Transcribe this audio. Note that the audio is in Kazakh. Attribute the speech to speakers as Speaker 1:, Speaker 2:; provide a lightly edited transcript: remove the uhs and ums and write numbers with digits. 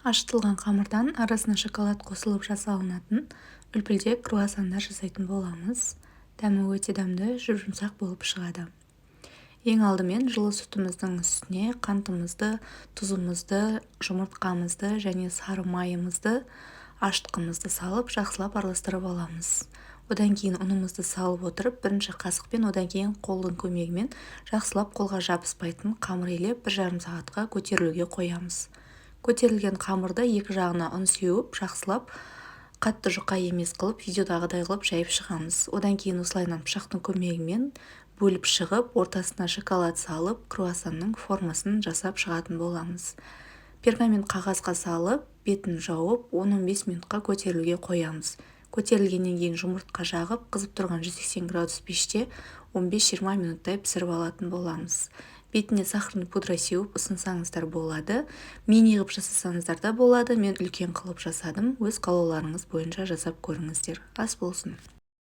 Speaker 1: ашытылған қамырдан арасына шоколад қосылып жасалынатын үлпілдек круассандар жасайтын боламыз. Дәмі өте дәмді, жұп-жұмсақ болып шығады. Ең алдымен жылы сүтіміздің үстіне қантымызды, тұзымызды, жұмыртқамызды және сары майымызды, ашытқымызды салып жақсылап араластырып аламыз. Одан кейін ұнымызды салып отырып, бірінші қасықпен, одан кейін қолдың көмегімен жақсылап қолға жабыспайтын қамыр илеп 1,5 сағатқа көтерілуге қоямыз. Көтерілген қамырды екі жағына ұн сеуіп, жақсылап қатты жұқа емес қылып, видеодағыдай қылып жайып шығамыз. Одан кейін осылайынан пышақтың көмегімен бөліп шығып, ортасына шоколад салып, круассанның формасын жасап шығатын боламыз. Пергамент қағазға салып, бетін жауып, 10-15 минутқа көтерілуге қоямыз. Көтерілгеннен кейін жұмыртқа жағып, қызып тұрған 180 градус пеште 15-20 минуттай пісіріп алатын боламыз. Бетіне сахарный пудра сеуіп ұсынсаңыздар болады. Мини қылып жасасаңыздар да болады. Мен үлкен қылып жасадым. Өз қалауларыңыз бойынша жасап көріңіздер. Ас болсын.